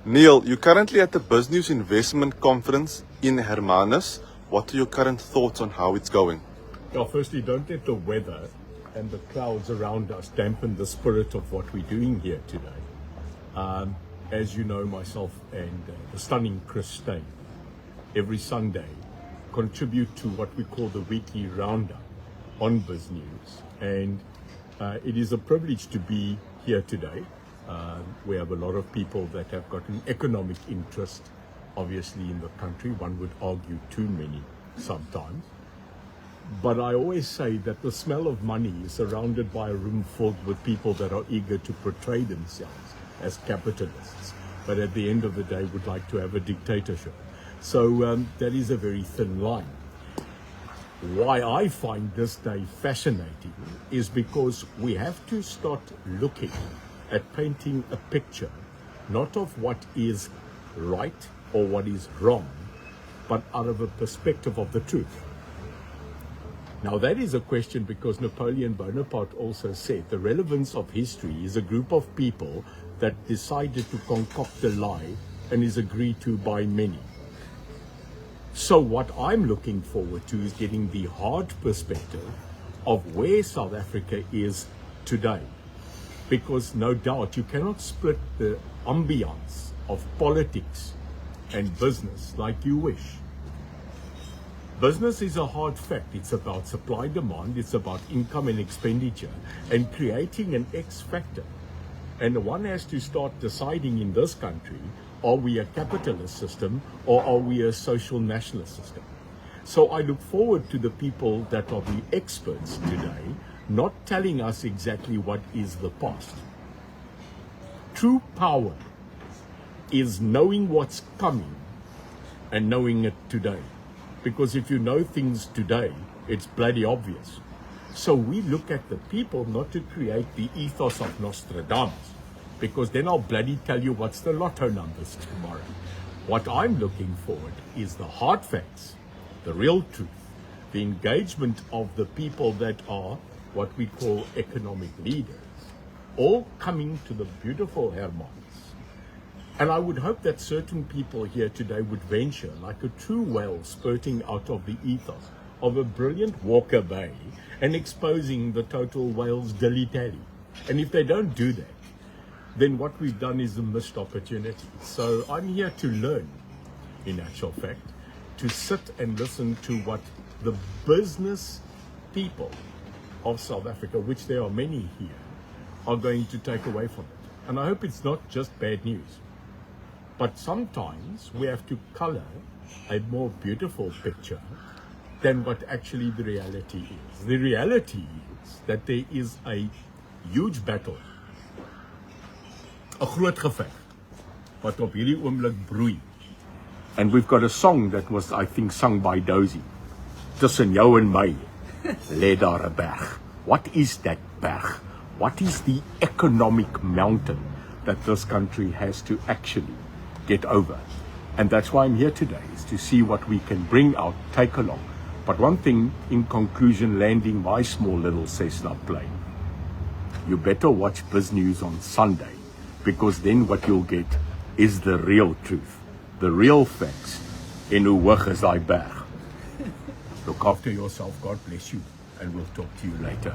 Neil, you're currently at the Business Investment Conference in Hermanus. What are your current thoughts on how it's going? Well, firstly, don't let the weather and the clouds around us dampen the spirit of what we're doing here today. As you know, myself and the stunning Chris Stein, every Sunday, contribute to what we call the weekly roundup on Biz News. And it is a privilege to be here today. We have a lot of people that have got an economic interest, obviously, in the country. One would argue too many sometimes. But I always say that the smell of money is surrounded by a room filled with people that are eager to portray themselves as capitalists, but at the end of the day would like to have a dictatorship. So that is a very thin line. Why I find this day fascinating is because we have to start looking at painting a picture, not of what is right or what is wrong, but out of a perspective of the truth. Now that is a question because Napoleon Bonaparte also said the relevance of history is a group of people that decided to concoct a lie and is agreed to by many. So what I'm looking forward to is getting the hard perspective of where South Africa is today. Because no doubt you cannot split the ambience of politics and business like you wish. Business is a hard fact. It's about supply, demand, it's about income and expenditure and creating an X factor. And one has to start deciding in this country, are we a capitalist system or are we a social nationalist system? So I look forward to the people that are the experts today, not telling us exactly what is the past. True power is knowing what's coming and knowing it today. Because if you know things today, it's bloody obvious. So we look at the people not to create the ethos of Nostradamus, because then I'll bloody tell you what's the lotto numbers tomorrow. What I'm looking forward is the hard facts, the real truth, the engagement of the people that are what we call economic leaders, all coming to the beautiful Hermanus. And I would hope that certain people here today would venture like a true whale spurting out of the ethos of a brilliant Walker Bay and exposing the total whale's dilly-dally. And if they don't do that, then what we've done is a missed opportunity. So I'm here to learn, in actual fact, to sit and listen to what the business people of South Africa, which there are many here, are going to take away from it. And I hope it's not just bad news. But sometimes we have to color a more beautiful picture than what actually the reality is. The reality is that there is a huge battle, 'n groot geveg wat op hierdie oomblik broei. And we've got a song that was, I think, sung by Dozy. Tussen jou en my lê daar 'n berg. What is that berg? What is the economic mountain that this country has to actually get over? And that's why I'm here today, is to see what we can bring out, take along. But one thing, in conclusion, landing my small little Cessna plane, you better watch Biz News on Sunday, because then what you'll get is the real truth, the real facts, en hoe hoog is daai berg. Look after yourself, God bless you, and we'll talk to you later.